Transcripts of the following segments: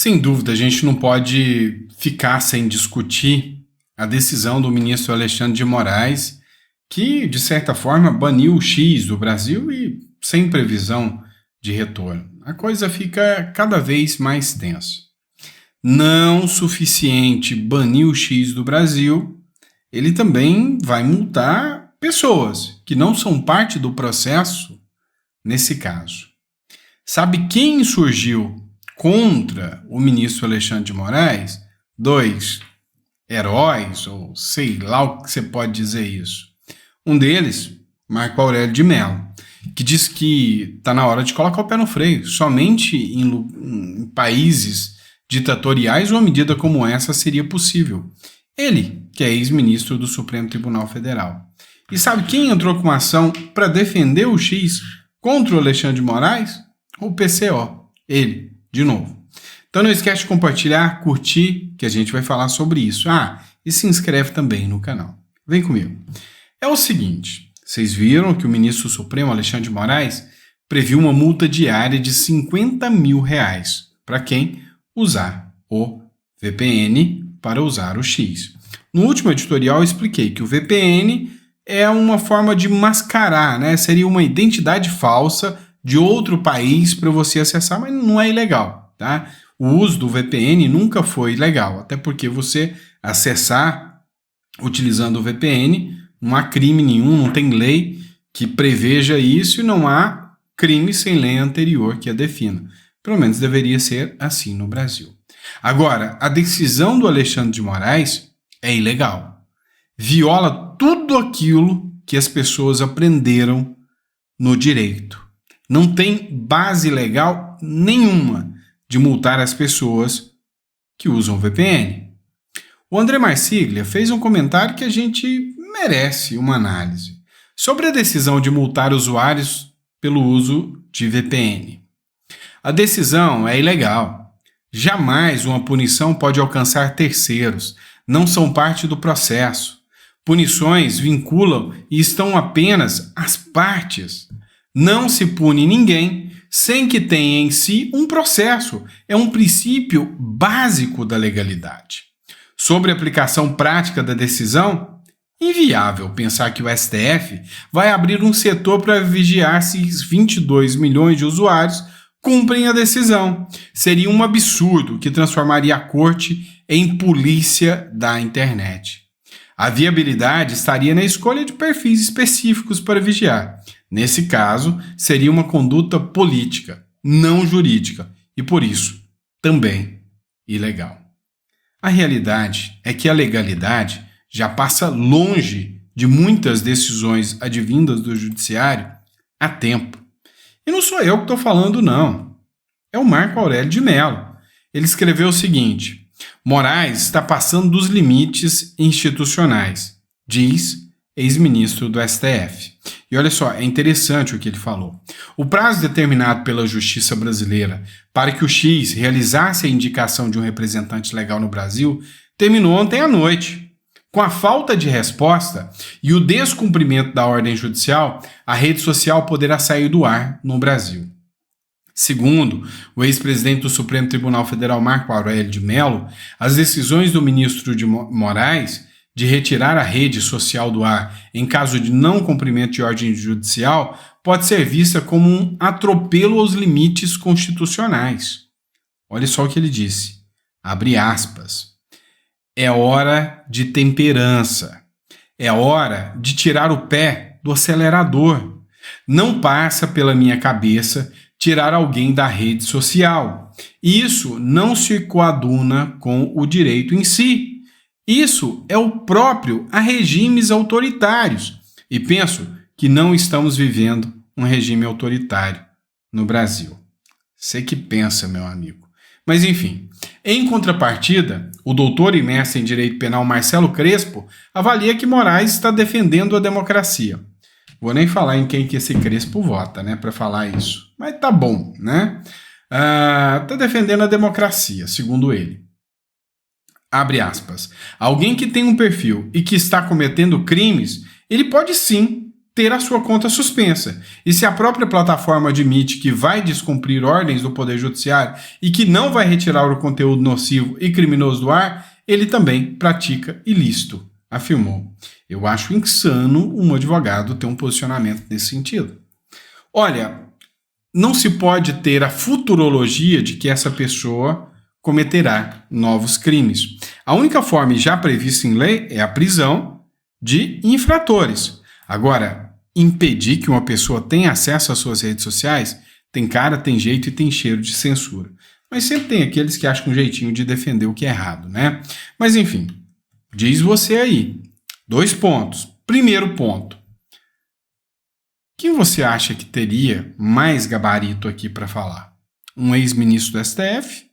Sem dúvida, a gente não pode ficar sem discutir a decisão do ministro Alexandre de Moraes, que, de certa forma, baniu o X do Brasil e sem previsão de retorno. A coisa fica cada vez mais tensa. Não suficiente banir o X do Brasil, ele também vai multar pessoas que não são parte do processo nesse caso. Sabe quem surgiu contra o ministro Alexandre de Moraes? 2 heróis, ou sei lá o que você pode dizer isso. Um deles, Marco Aurélio de Mello, que diz que está na hora de colocar o pé no freio. Somente em países ditatoriais uma medida como essa seria possível. Ele, que é ex-ministro do Supremo Tribunal Federal. E sabe quem entrou com uma ação para defender o X contra o Alexandre de Moraes? O PCO. Ele, de novo. Então não esquece de compartilhar, curtir, que a gente vai falar sobre isso. E se inscreve também no canal. Vem comigo. É o seguinte, vocês viram que o ministro Supremo Alexandre de Moraes previu uma multa diária de R$50 mil para quem usar o VPN para usar o X. No último editorial eu expliquei que o VPN é uma forma de mascarar, né? Seria uma identidade falsa de outro país para você acessar, mas não é ilegal, tá? O uso do VPN nunca foi legal, até porque você acessar utilizando o VPN não há crime nenhum, não tem lei que preveja isso e não há crime sem lei anterior que a defina. Pelo menos deveria ser assim no Brasil. Agora, a decisão do Alexandre de Moraes é ilegal. Viola tudo aquilo que as pessoas aprenderam no direito. Não tem base legal nenhuma de multar as pessoas que usam VPN. O André Marsiglia fez um comentário que a gente merece uma análise sobre a decisão de multar usuários pelo uso de VPN. A decisão é ilegal. Jamais uma punição pode alcançar terceiros, não são parte do processo. Punições vinculam e estão apenas às partes. Não se pune ninguém sem que tenha em si um processo. É um princípio básico da legalidade. Sobre a aplicação prática da decisão, inviável pensar que o STF vai abrir um setor para vigiar se 22 milhões de usuários cumprem a decisão. Seria um absurdo que transformaria a corte em polícia da internet. A viabilidade estaria na escolha de perfis específicos para vigiar. Nesse caso, seria uma conduta política, não jurídica, e por isso, também ilegal. A realidade é que a legalidade já passa longe de muitas decisões advindas do judiciário há tempo. E não sou eu que estou falando, não. É o Marco Aurélio de Mello. Ele escreveu o seguinte: Moraes está passando dos limites institucionais, diz ex-ministro do STF. E olha só, é interessante o que ele falou. O prazo determinado pela Justiça brasileira para que o X realizasse a indicação de um representante legal no Brasil terminou ontem à noite. Com a falta de resposta e o descumprimento da ordem judicial, a rede social poderá sair do ar no Brasil. Segundo o ex-presidente do Supremo Tribunal Federal, Marco Aurélio de Mello, as decisões do ministro de Moraes de retirar a rede social do ar em caso de não cumprimento de ordem judicial pode ser vista como um atropelo aos limites constitucionais. Olha só o que ele disse, abre aspas. É hora de temperança. É hora de tirar o pé do acelerador. Não passa pela minha cabeça tirar alguém da rede social. Isso não se coaduna com o direito em si. Isso é o próprio a regimes autoritários. E penso que não estamos vivendo um regime autoritário no Brasil. Você que pensa, meu amigo. Mas enfim, em contrapartida, o doutor e mestre em Direito Penal Marcelo Crespo avalia que Moraes está defendendo a democracia. Vou nem falar em quem que esse Crespo vota, né, para falar isso. Mas tá bom, né? Está defendendo a democracia, segundo ele. Abre aspas. Alguém que tem um perfil e que está cometendo crimes, ele pode sim ter a sua conta suspensa. E se a própria plataforma admite que vai descumprir ordens do Poder Judiciário e que não vai retirar o conteúdo nocivo e criminoso do ar, ele também pratica ilícito, afirmou. Eu acho insano um advogado ter um posicionamento nesse sentido. Olha, não se pode ter a futurologia de que essa pessoa cometerá novos crimes. A única forma já prevista em lei é a prisão de infratores. Agora, impedir que uma pessoa tenha acesso às suas redes sociais tem cara, tem jeito e tem cheiro de censura. Mas sempre tem aqueles que acham um jeitinho de defender o que é errado, né? Mas enfim, diz você aí. 2 pontos. Primeiro ponto. Quem você acha que teria mais gabarito aqui para falar? Um ex-ministro do STF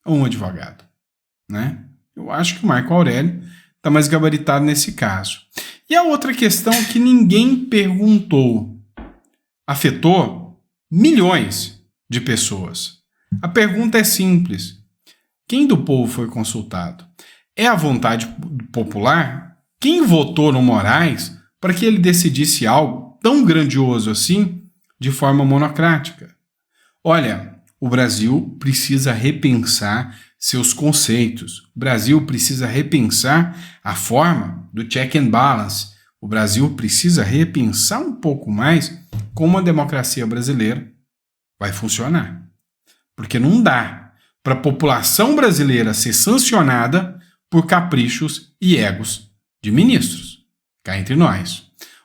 ou um advogado? Né? Eu acho que o Marco Aurélio está mais gabaritado nesse caso. E a outra questão que ninguém perguntou, afetou milhões de pessoas. A pergunta é simples. Quem do povo foi consultado? É a vontade popular? Quem votou no Moraes para que ele decidisse algo tão grandioso assim de forma monocrática? Olha, o Brasil precisa repensar seus conceitos. O Brasil precisa repensar a forma do check and balance. O Brasil precisa repensar um pouco mais como a democracia brasileira vai funcionar. Porque não dá para a população brasileira ser sancionada por caprichos e egos de ministros. Cá entre nós.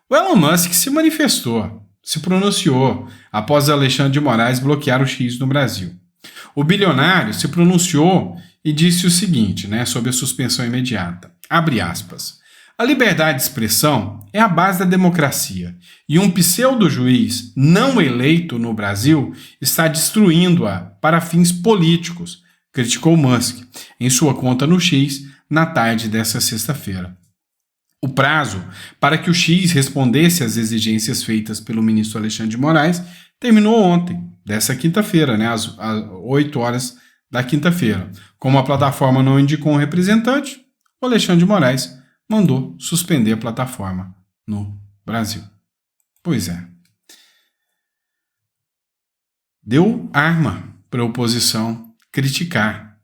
O Elon Musk se manifestou, se pronunciou após Alexandre de Moraes bloquear o X no Brasil. O bilionário se pronunciou e disse o seguinte, sobre a suspensão imediata. Abre aspas. A liberdade de expressão é a base da democracia e um pseudo-juiz não eleito no Brasil está destruindo-a para fins políticos, criticou Musk em sua conta no X na tarde desta sexta-feira. O prazo para que o X respondesse às exigências feitas pelo ministro Alexandre de Moraes terminou ontem, dessa quinta-feira, às 8 horas da quinta-feira. Como a plataforma não indicou um representante, o Alexandre de Moraes mandou suspender a plataforma no Brasil. Pois é. Deu arma para a oposição criticar.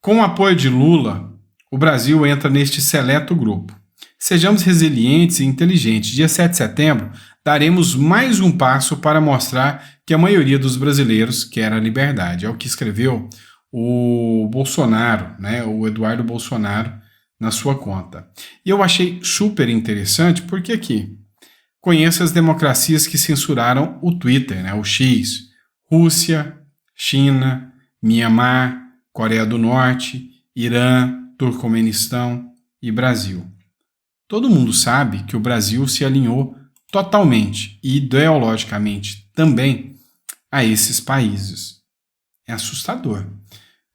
Com o apoio de Lula, o Brasil entra neste seleto grupo. Sejamos resilientes e inteligentes. Dia 7 de setembro, daremos mais um passo para mostrar que a maioria dos brasileiros quer a liberdade. É o que escreveu o Bolsonaro, o Eduardo Bolsonaro, na sua conta. E eu achei super interessante porque aqui, conheça as democracias que censuraram o Twitter, o X, Rússia, China, Mianmar, Coreia do Norte, Irã, Turcomenistão e Brasil. Todo mundo sabe que o Brasil se alinhou totalmente e ideologicamente também a esses países. É assustador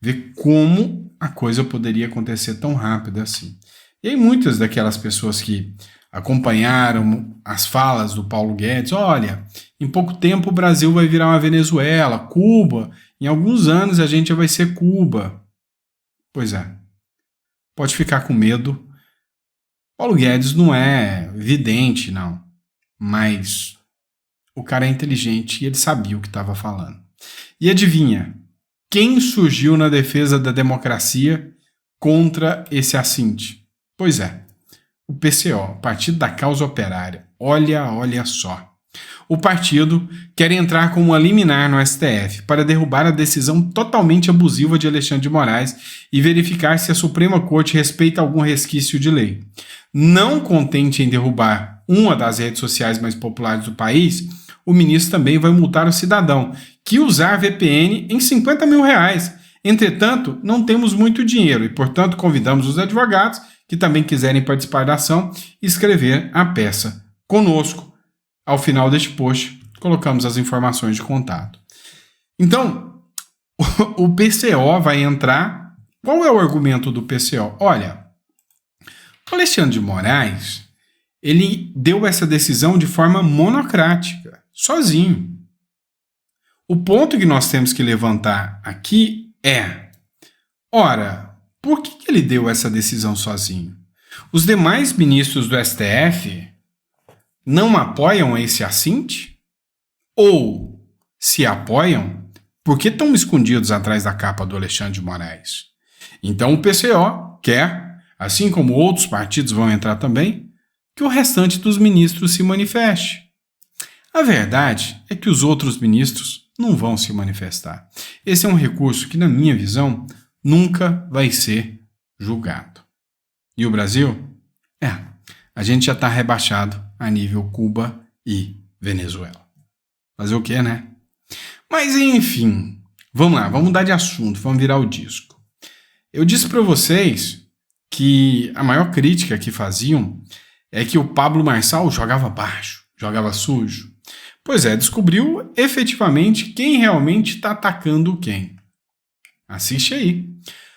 ver como a coisa poderia acontecer tão rápido assim. E aí muitas daquelas pessoas que acompanharam as falas do Paulo Guedes, olha, em pouco tempo o Brasil vai virar uma Venezuela, Cuba, em alguns anos a gente vai ser Cuba. Pois é, pode ficar com medo. Paulo Guedes não é vidente, não, mas o cara é inteligente e ele sabia o que estava falando. E adivinha, quem surgiu na defesa da democracia contra esse assinte? Pois é, o PCO, Partido da Causa Operária. Olha só. O partido quer entrar com uma liminar no STF para derrubar a decisão totalmente abusiva de Alexandre de Moraes e verificar se a Suprema Corte respeita algum resquício de lei. Não contente em derrubar uma das redes sociais mais populares do país, o ministro também vai multar o cidadão que usar VPN em R$50 mil. Entretanto, não temos muito dinheiro e, portanto, convidamos os advogados que também quiserem participar da ação e escrever a peça conosco. Ao final deste post, colocamos as informações de contato. Então, o PCO vai entrar. Qual é o argumento do PCO? Olha, o Alexandre de Moraes, ele deu essa decisão de forma monocrática, sozinho. O ponto que nós temos que levantar aqui é, ora, por que ele deu essa decisão sozinho? Os demais ministros do STF não apoiam esse assinte? Ou, se apoiam, por que estão escondidos atrás da capa do Alexandre de Moraes? Então o PCO quer, assim como outros partidos vão entrar também, que o restante dos ministros se manifeste. A verdade é que os outros ministros não vão se manifestar. Esse é um recurso que, na minha visão, nunca vai ser julgado. E o Brasil? A gente já está rebaixado a nível Cuba e Venezuela. Fazer o quê, né? Mas enfim, vamos lá, vamos mudar de assunto, vamos virar o disco. Eu disse para vocês que a maior crítica que faziam é que o Pablo Marçal jogava baixo, jogava sujo. Pois é, descobriu efetivamente quem realmente está atacando quem. Assiste aí.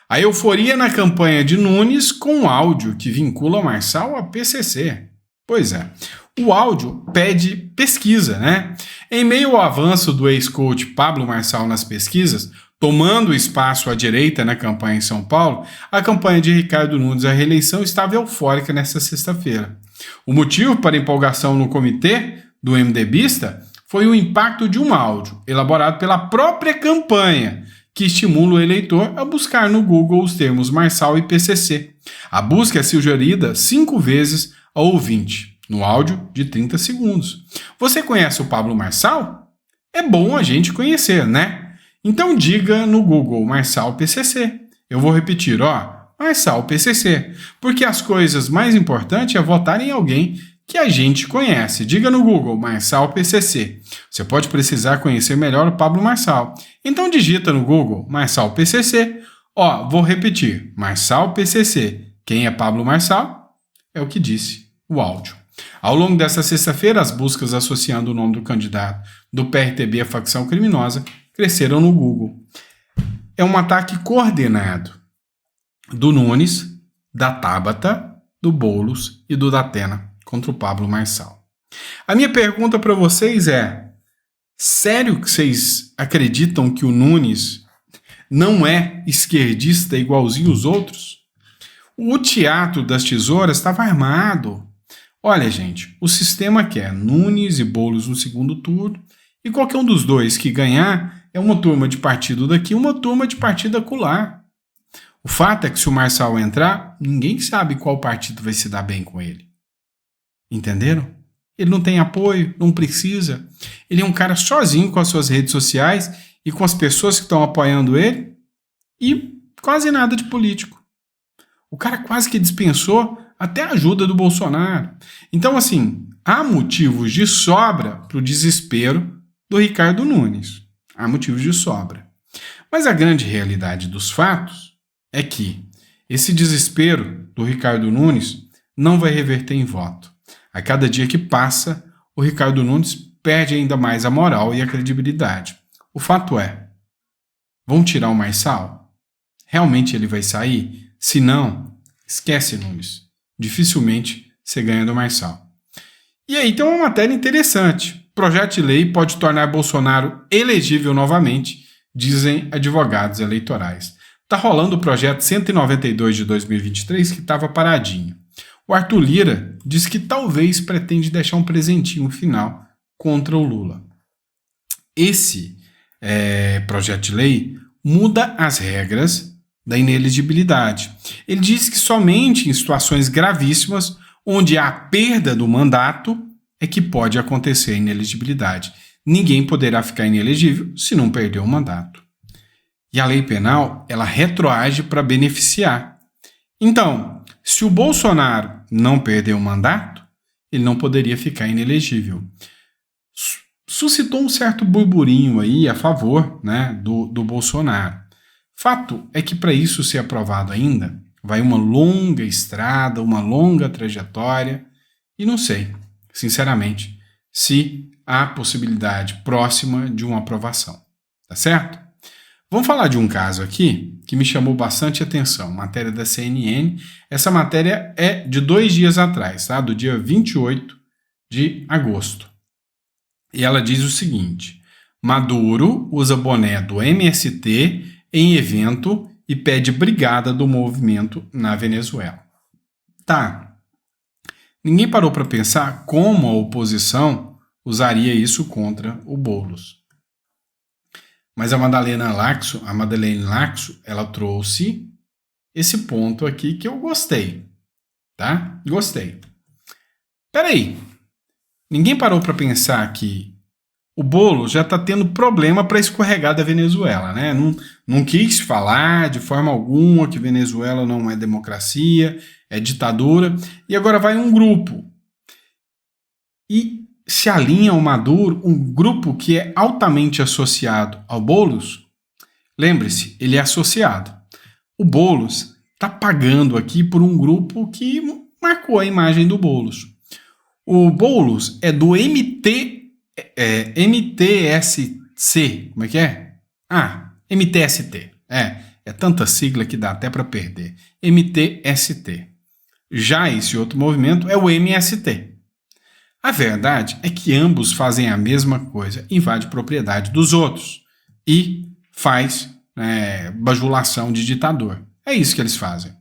A euforia na campanha de Nunes com o áudio que vincula Marçal a PCC. Pois é, o áudio pede pesquisa, né? Em meio ao avanço do ex-coach Pablo Marçal nas pesquisas, tomando espaço à direita na campanha em São Paulo, a campanha de Ricardo Nunes à reeleição estava eufórica nesta sexta-feira. O motivo para a empolgação no comitê do MDBista foi o impacto de um áudio elaborado pela própria campanha, que estimula o eleitor a buscar no Google os termos Marçal e PCC. A busca é sugerida 5 vezes ao ouvinte, no áudio de 30 segundos. Você conhece o Pablo Marçal? É bom a gente conhecer, né? Então diga no Google Marçal PCC. Eu vou repetir, Marçal PCC, porque as coisas mais importantes é votar em alguém que a gente conhece. Diga no Google Marçal PCC. Você pode precisar conhecer melhor o Pablo Marçal. Então digita no Google Marçal PCC. Vou repetir, Marçal PCC. Quem é Pablo Marçal? É o que disse o áudio. Ao longo dessa sexta-feira, as buscas associando o nome do candidato do PRTB à facção criminosa cresceram no Google. É um ataque coordenado do Nunes, da Tabata, do Boulos e do Datena contra o Pablo Marçal. A minha pergunta para vocês é: sério que vocês acreditam que o Nunes não é esquerdista igualzinho os outros? O teatro das tesouras estava armado. Olha, gente, o sistema quer Nunes e Boulos no segundo turno, e qualquer um dos dois que ganhar é uma turma de partido daqui, uma turma de partido acolá. O fato é que se o Marçal entrar, ninguém sabe qual partido vai se dar bem com ele. Entenderam? Ele não tem apoio, não precisa. Ele é um cara sozinho com as suas redes sociais e com as pessoas que estão apoiando ele e quase nada de político. O cara quase que dispensou até a ajuda do Bolsonaro. Então, assim, há motivos de sobra para o desespero do Ricardo Nunes. Há motivos de sobra. Mas a grande realidade dos fatos é que esse desespero do Ricardo Nunes não vai reverter em voto. A cada dia que passa, o Ricardo Nunes perde ainda mais a moral e a credibilidade. O fato é, vão tirar o Marçal? Realmente ele vai sair? Se não, esquece, Nunes. Dificilmente você ganha do Marçal. E aí tem uma matéria interessante. Projeto de lei pode tornar Bolsonaro elegível novamente, dizem advogados eleitorais. Está rolando o projeto 192 de 2023 que estava paradinho. O Arthur Lira diz que talvez pretende deixar um presentinho final contra o Lula. Esse projeto de lei muda as regras da inelegibilidade. Ele diz que somente em situações gravíssimas, onde há perda do mandato, é que pode acontecer a inelegibilidade. Ninguém poderá ficar inelegível se não perder o mandato. E a lei penal, ela retroage para beneficiar. Então, se o Bolsonaro não perder o mandato, ele não poderia ficar inelegível. Suscitou um certo burburinho aí a favor, né, do Bolsonaro. Fato é que para isso ser aprovado ainda, vai uma longa estrada, uma longa trajetória, e não sei, sinceramente, se há possibilidade próxima de uma aprovação. Tá certo? Vamos falar de um caso aqui que me chamou bastante atenção, matéria da CNN. Essa matéria é de 2 dias atrás, tá? Do dia 28 de agosto. E ela diz o seguinte: Maduro usa boné do MST em evento e pede brigada do movimento na Venezuela. Tá. Ninguém parou para pensar como a oposição usaria isso contra o Boulos. Mas a Madalena Laxo, ela trouxe esse ponto aqui que eu gostei, tá? Gostei. Peraí, ninguém parou para pensar que o Boulos já está tendo problema para escorregar da Venezuela, né? Não quis falar de forma alguma que Venezuela não é democracia, é ditadura, e agora vai um grupo e se alinha ao Maduro, um grupo que é altamente associado ao Boulos. Lembre-se, ele é associado. O Boulos está pagando aqui por um grupo que marcou a imagem do Boulos. O Boulos é do MTSC. Como é que é? MTST. É tanta sigla que dá até para perder. MTST. Já esse outro movimento é o MST. A verdade é que ambos fazem a mesma coisa, invade propriedade dos outros e faz bajulação de ditador. É isso que eles fazem.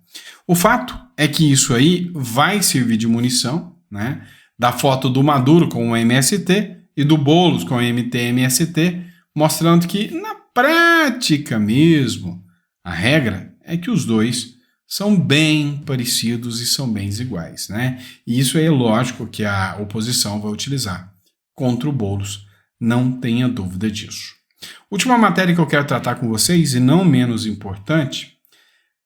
O fato é que isso aí vai servir de munição, né? Da foto do Maduro com o MST e do Boulos com o MTMST, mostrando que na prática mesmo, a regra é que os dois são bem parecidos e são bem iguais, né? E isso é lógico que a oposição vai utilizar contra o Boulos, não tenha dúvida disso. Última matéria que eu quero tratar com vocês, e não menos importante,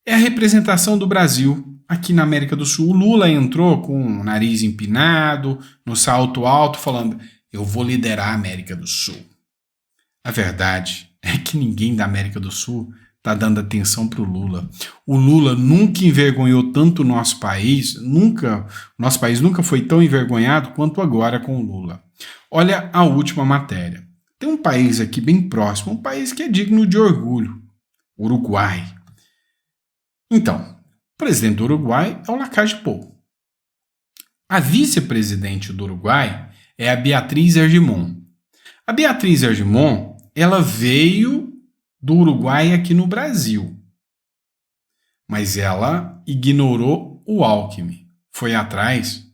é a representação do Brasil aqui na América do Sul. O Lula entrou com o nariz empinado, no salto alto, falando: eu vou liderar a América do Sul. A verdade é que ninguém da América do Sul está dando atenção para o Lula. O Lula nunca envergonhou tanto o nosso país, nosso país nunca foi tão envergonhado quanto agora com o Lula. Olha a última matéria. Tem um país aqui bem próximo, um país que é digno de orgulho, Uruguai. Então, o presidente do Uruguai é o Lacalle Pou. A vice-presidente do Uruguai é a Beatriz Argimon. A Beatriz Argimon, ela veio do Uruguai aqui no Brasil, mas ela ignorou o Alckmin, foi atrás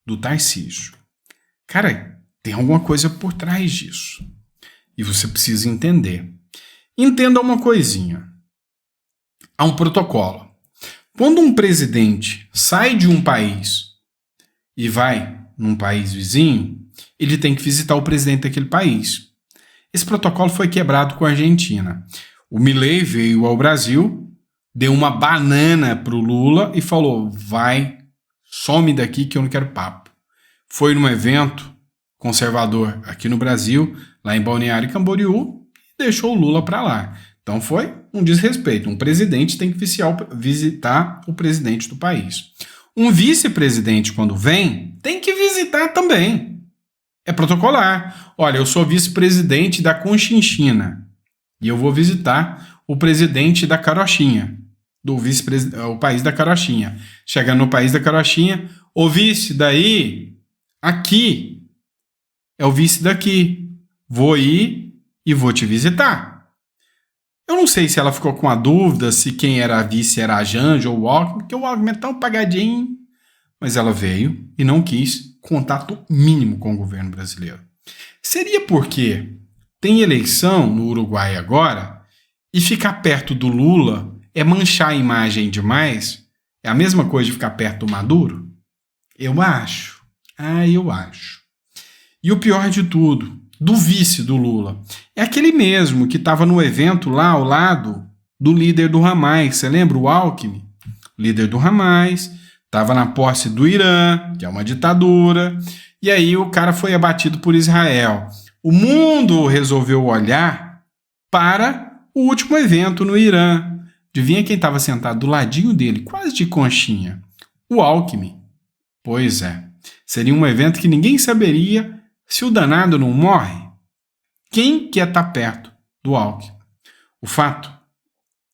do Tarcísio. Cara, tem alguma coisa por trás disso e você precisa entender. Entenda uma coisinha. Há um protocolo. Quando um presidente sai de um país e vai num país vizinho, ele tem que visitar o presidente daquele país. Esse protocolo foi quebrado com a Argentina. O Milei veio ao Brasil, deu uma banana para o Lula e falou: vai, some daqui que eu não quero papo. Foi num evento conservador aqui no Brasil, lá em Balneário Camboriú, e deixou o Lula para lá. Então foi um desrespeito. Um presidente tem que visitar o presidente do país. Um vice-presidente, quando vem, tem que visitar também. É protocolar. Olha, eu sou vice-presidente da Conchinchina e eu vou visitar o presidente da Carochinha, o país da Carochinha. Chega no país da Carochinha, o vice daí, aqui, é o vice daqui. Vou ir e vou te visitar. Eu não sei se ela ficou com a dúvida se quem era a vice era a Janja ou o Alckmin, porque o Alckmin é tão pagadinho, mas ela veio e não quis contato mínimo com o governo brasileiro. Seria porque tem eleição no Uruguai agora e ficar perto do Lula é manchar a imagem demais? É a mesma coisa de ficar perto do Maduro? Eu acho. Eu acho. E o pior de tudo, do vice do Lula, é aquele mesmo que estava no evento lá ao lado do líder do Hamas. Você lembra o Alckmin? Líder do Hamas, estava na posse do Irã, que é uma ditadura, e aí o cara foi abatido por Israel. O mundo resolveu olhar para o último evento no Irã. Adivinha quem estava sentado do ladinho dele, quase de conchinha? O Alckmin. Pois é, seria um evento que ninguém saberia se o danado não morre. Quem quer estar perto do Alckmin? O fato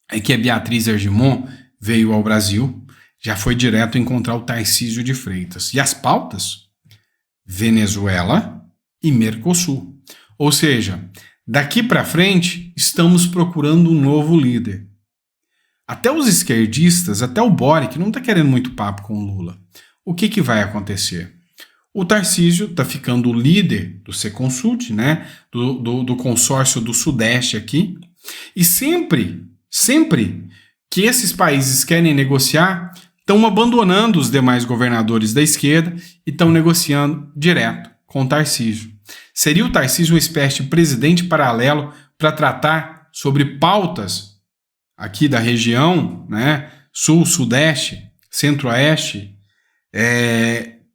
é que a Beatriz Argimon veio ao Brasil, já foi direto encontrar o Tarcísio de Freitas. E as pautas? Venezuela e Mercosul. Ou seja, daqui para frente, estamos procurando um novo líder. Até os esquerdistas, até o Boric, não está querendo muito papo com o Lula. o que vai acontecer? O Tarcísio está ficando o líder do Seconsult, né, do consórcio do Sudeste aqui, e sempre que esses países querem negociar, estão abandonando os demais governadores da esquerda e estão negociando direto com o Tarcísio. Seria o Tarcísio uma espécie de presidente paralelo para tratar sobre pautas aqui da região, né, Sul, Sudeste, Centro-Oeste,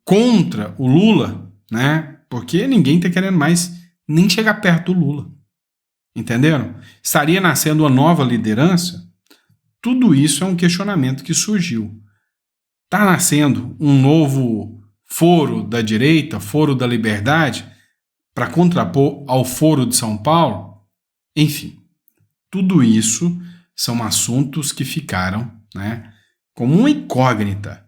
contra o Lula, né? Porque ninguém está querendo mais nem chegar perto do Lula. Entenderam? Estaria nascendo uma nova liderança? Tudo isso é um questionamento que surgiu. Está nascendo um novo foro da direita, foro da liberdade, para contrapor ao foro de São Paulo? Enfim, tudo isso são assuntos que ficaram, né, como uma incógnita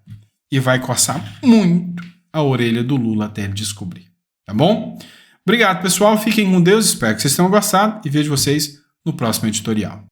e vai coçar muito a orelha do Lula até ele descobrir. Tá bom? Obrigado, pessoal. Fiquem com Deus. Espero que vocês tenham gostado e vejo vocês no próximo editorial.